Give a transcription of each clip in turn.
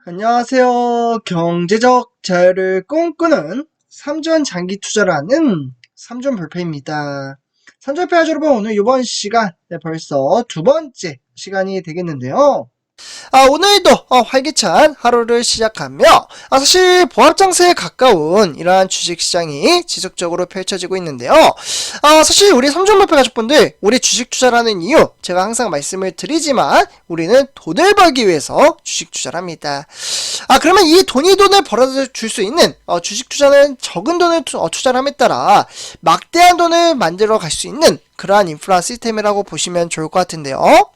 안녕하세요. 경제적 자유를 꿈꾸는 삼전 장기 투자를 하는 삼전볼페입니다. 삼전볼페 여러분, 오늘 이번 시간 벌써 두 번째 시간이 되겠는데요. 오늘도 활기찬 하루를 시작하며 사실 보합장세에 가까운 이러한 주식시장이 지속적으로 펼쳐지고 있는데요. 사실 우리 삼전볼페 가족분들, 우리 주식 투자를 하는 이유 제가 항상 말씀을 드리지만 우리는 돈을 벌기 위해서 주식 투자를 합니다. 그러면 이 돈을 벌어줄 수 있는 주식 투자는 적은 돈을 투자를 함에 따라 막대한 돈을 만들어 갈 수 있는 그러한 인프라 시스템이라고 보시면 좋을 것 같은데요.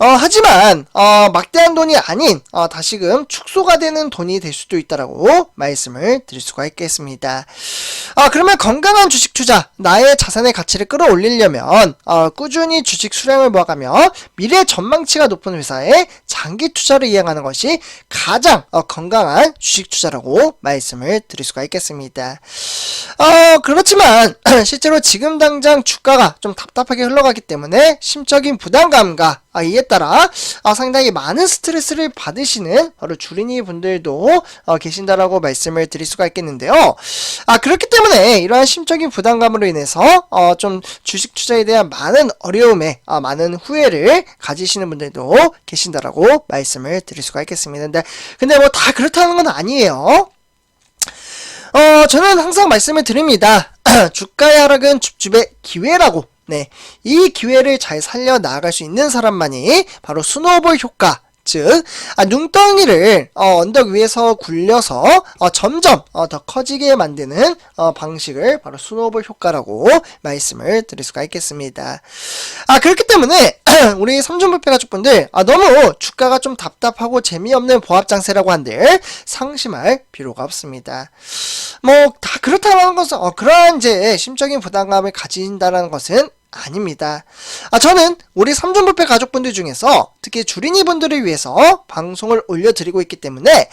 하지만 막대한 돈이 아닌 다시금 축소가 되는 돈이 될 수도 있다라고 말씀을 드릴 수가 있겠습니다. 그러면 건강한 주식 투자, 나의 자산의 가치를 끌어올리려면 꾸준히 주식 수량을 모아가며 미래 전망치가 높은 회사에 장기 투자를 이행하는 것이 가장 건강한 주식 투자라고 말씀을 드릴 수가 있겠습니다. 그렇지만 실제로 지금 당장 주가가 좀 답답하게 흘러가기 때문에 심적인 부담감과 이에 따라 상당히 많은 스트레스를 받으시는 바로 주린이 분들도 계신다라고 말씀을 드릴 수가 있겠는데요. 그렇기 때문에 이러한 심적인 부담감으로 인해서 좀 주식 투자에 대한 많은 어려움에 많은 후회를 가지시는 분들도 계신다라고 말씀을 드릴 수가 있겠습니다. 근데 뭐 다 그렇다는 건 아니에요. 저는 항상 말씀을 드립니다. 주가의 하락은 줍줍의 기회라고. 이 기회를 잘 살려 나아갈 수 있는 사람만이 바로 스노우볼 효과, 즉 눈덩이를 언덕 위에서 굴려서 점점 더 커지게 만드는 방식을 바로 스노우볼 효과라고 말씀을 드릴 수가 있겠습니다. 그렇기 때문에 우리 삼전볼페 가족분들 너무 주가가 좀 답답하고 재미없는 보합장세라고 한들 상심할 필요가 없습니다. 뭐 다 그렇다는 것은 그러한 이제 심적인 부담감을 가진다는 것은 아닙니다. 저는 우리 삼전볼페 가족분들 중에서 특히 주린이 분들을 위해서 방송을 올려드리고 있기 때문에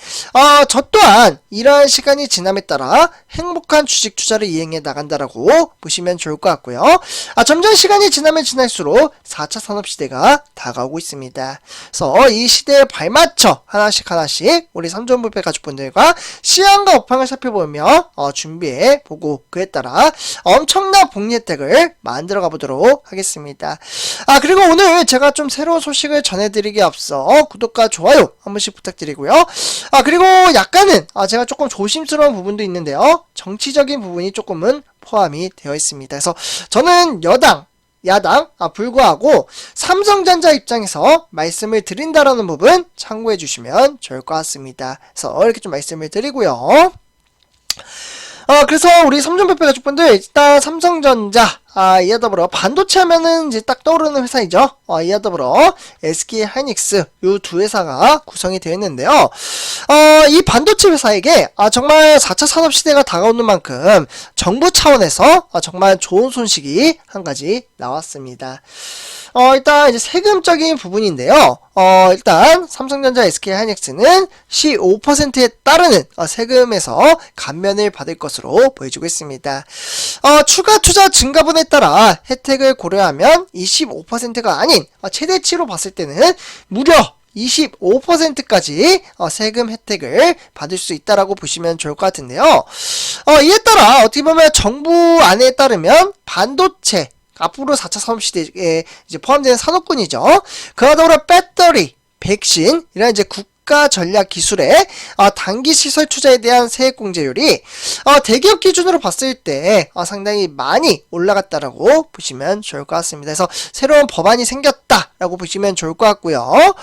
저 또한 이러한 시간이 지남에 따라 행복한 주식 투자를 이행해 나간다라고 보시면 좋을 것 같고요. 점점 시간이 지나면 지날수록 4차 산업시대가 다가오고 있습니다. 그래서 이 시대에 발맞춰 하나씩 우리 삼전볼페 가족분들과 시황과 업황을 살펴보며 준비해보고 그에 따라 엄청난 복리 혜택을 만들어 가보도록 하겠습니다. 그리고 오늘 제가 좀 새로운 소식을 전해드리기에 앞서 구독과 좋아요 한 번씩 부탁드리고요. 그리고 약간은 제가 조금 조심스러운 부분도 있는데요. 정치적인 부분이 조금은 포함이 되어 있습니다. 그래서 저는 여당, 야당 불구하고 삼성전자 입장에서 말씀을 드린다라는 부분 참고해 주시면 좋을 것 같습니다. 그래서 이렇게 좀 말씀을 드리고요. 그래서 우리 삼전볼페 가족분들 일단 삼성전자 이와 더불어 반도체 하면은 이제 딱 떠오르는 회사이죠. 이와 더불어 SK 하이닉스 이 두 회사가 구성이 되어 있는데요. 이 반도체 회사에게 정말 4차 산업시대가 다가오는 만큼 정부 차원에서 정말 좋은 소식이 한 가지 나왔습니다. 일단 이제 세금적인 부분인데요. 일단 삼성전자 SK 하이닉스는 15%에 따르는 세금에서 감면을 받을 것으로 보여지고 있습니다. 추가 투자 증가분에 따라 혜택을 고려하면 25%가 아닌 최대치로 봤을 때는 무려 25%까지 세금 혜택을 받을 수 있다라고 보시면 좋을 것 같은데요. 이에 따라 어떻게 보면 정부 안에 따르면 반도체 앞으로 4차 산업시대에 이제 포함되는 산업군이죠. 그와 더불어 배터리, 백신 이런 이제 국가 전략 기술의 단기 시설 투자에 대한 세액 공제율이 대기업 기준으로 봤을 때 상당히 많이 올라갔다라고 보시면 좋을 것 같습니다. 그래서 새로운 법안이 생겼다라고 보시면 좋을 것 같고요.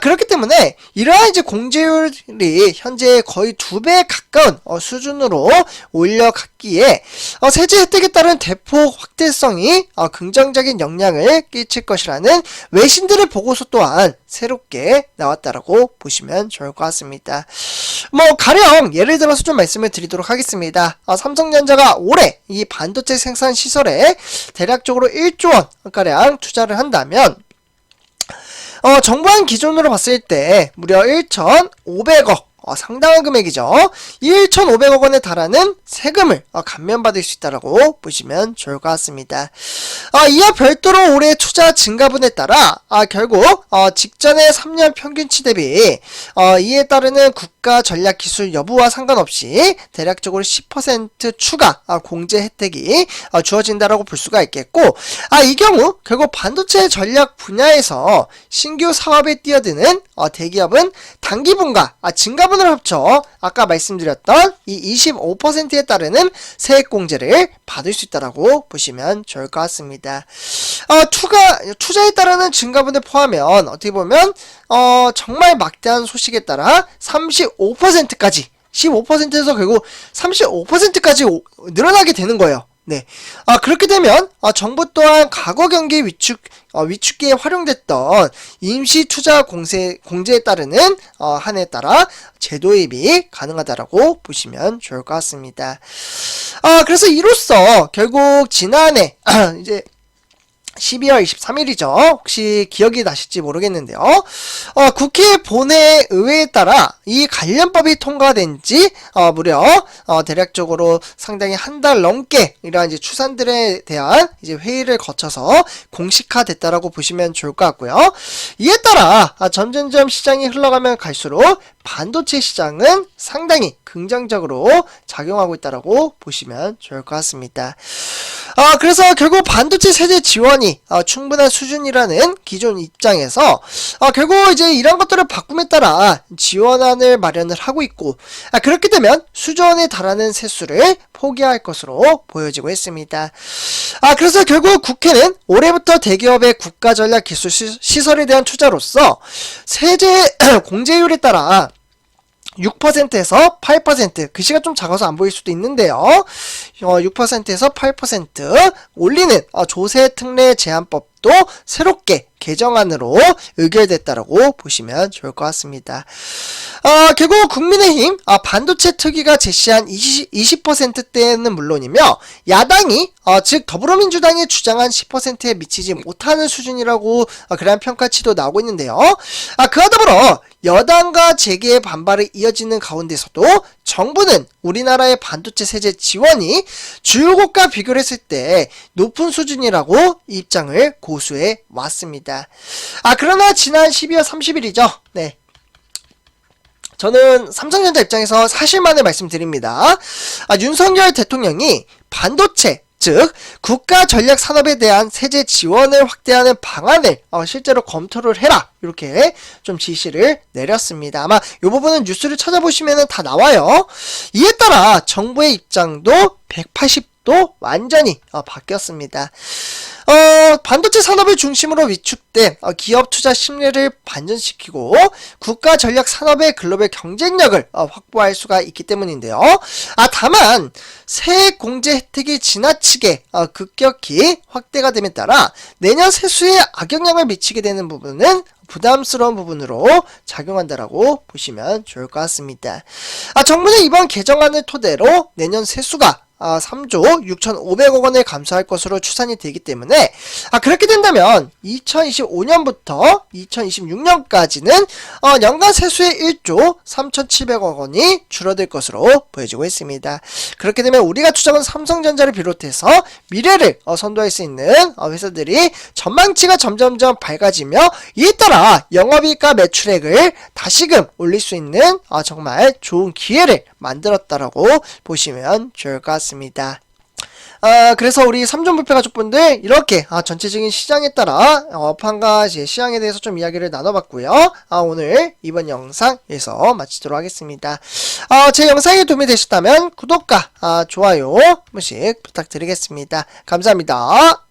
그렇기 때문에 이러한 이제 공제율이 현재 거의 2배 가까운 수준으로 올려갔기에 세제 혜택에 따른 대폭 확대성이 긍정적인 영향을 끼칠 것이라는 외신들의 보고서 또한 새롭게 나왔다라고 보시면 좋을 것 같습니다. 뭐 가령 예를 들어서 좀 말씀을 드리도록 하겠습니다. 삼성전자가 올해 이 반도체 생산 시설에 대략적으로 1조 원 가량 투자를 한다면 정부안 기준으로 봤을 때 무려 1,500억 상당한 금액이죠. 1,500억 원에 달하는 세금을 감면받을 수 있다라고 보시면 좋을 것 같습니다. 이와 별도로 올해 투자 증가분에 따라 결국 직전의 3년 평균치 대비 이에 따르는 국가 전략 기술 여부와 상관없이 대략적으로 10% 추가 공제 혜택이 주어진다라고 볼 수가 있겠고, 이 경우 결국 반도체 전략 분야에서 신규 사업에 뛰어드는 대기업은 단기분과 증가분을 합쳐 아까 말씀드렸던 이 25%에 따르는 세액 공제를 받을 수 있다라고 보시면 좋을 것 같습니다. 투자에 따르는 증가분을 포함하면 어떻게 보면 정말 막대한 소식에 따라 35%까지 15%에서 결국 35%까지 늘어나게 되는 거예요. 네. 그렇게 되면 정부 또한 과거 경기 위축기에 활용됐던 임시 투자 공제에 따르는 한에 따라 제도입이 가능하다라고 보시면 좋을 것 같습니다. 그래서 이로써 결국 지난해 이제 12월 23일이죠. 혹시 기억이 나실지 모르겠는데요. 국회 본회 의회에 따라 이 관련법이 통과된 지 무려 대략적으로 상당히 한 달 넘게 이러한 이제 추산들에 대한 이제 회의를 거쳐서 공식화됐다라고 보시면 좋을 것 같고요. 이에 따라 점점점 시장이 흘러가면 갈수록 반도체 시장은 상당히 긍정적으로 작용하고 있다라고 보시면 좋을 것 같습니다. 그래서 결국 반도체 세제 지원이 충분한 수준이라는 기존 입장에서 결국 이제 이런 것들을 바꿈에 따라 지원안을 마련을 하고 있고, 그렇게 되면 수조 원에 달하는 세수를 포기할 것으로 보여지고 있습니다. 그래서 결국 국회는 올해부터 대기업의 국가전략 기술 시설에 대한 투자로서 세제 공제율에 따라 6%에서 8%, 글씨가 좀 작아서 안 보일 수도 있는데요. 6%에서 8% 올리는 조세 특례 제한법도 새롭게 개정안으로 의결됐다라고 보시면 좋을 것 같습니다. 결국 국민의힘 반도체 특위가 제시한 20%대는 물론이며 야당이 즉 더불어민주당이 주장한 10%에 미치지 못하는 수준이라고 그러한 평가치도 나오고 있는데요. 그와 더불어 여당과 재계의 반발이 이어지는 가운데서도 정부는 우리나라의 반도체 세제 지원이 주요국과 비교를 했을 때 높은 수준이라고 입장을 고수해 왔습니다. 그러나 지난 12월 30일이죠. 네. 저는 삼성전자 입장에서 사실만을 말씀드립니다. 윤석열 대통령이 반도체, 즉 국가 전략 산업에 대한 세제 지원을 확대하는 방안을 실제로 검토를 해라, 이렇게 좀 지시를 내렸습니다. 아마 이 부분은 뉴스를 찾아보시면 다 나와요. 이에 따라 정부의 입장도 180도 완전히 바뀌었습니다. 반도체 산업을 중심으로 위축된 기업 투자 심리를 반전시키고 국가 전략 산업의 글로벌 경쟁력을 확보할 수가 있기 때문인데요. 다만 세액 공제 혜택이 지나치게 급격히 확대가 됨에 따라 내년 세수에 악영향을 미치게 되는 부분은 부담스러운 부분으로 작용한다라고 보시면 좋을 것 같습니다. 정부는 이번 개정안을 토대로 내년 세수가 3조 6,500억 원을 감소할 것으로 추산이 되기 때문에 그렇게 된다면 2025년부터 2026년까지는 연간 세수의 1조 3,700억 원이 줄어들 것으로 보여지고 있습니다. 그렇게 되면 우리가 추정한 삼성전자를 비롯해서 미래를 선도할 수 있는 회사들이 전망치가 점점점 밝아지며 이에 따라 영업이익과 매출액을 다시금 올릴 수 있는 정말 좋은 기회를 만들었다라고 보시면 좋을 것 같습니다. 그래서 우리 3종 부패 가족분들 이렇게 전체적인 시장에 따라 업황과 시장에 대해서 좀 이야기를 나눠봤고요. 오늘 이번 영상에서 마치도록 하겠습니다. 제 영상이 도움이 되셨다면 구독과 좋아요 한 번씩 부탁드리겠습니다. 감사합니다.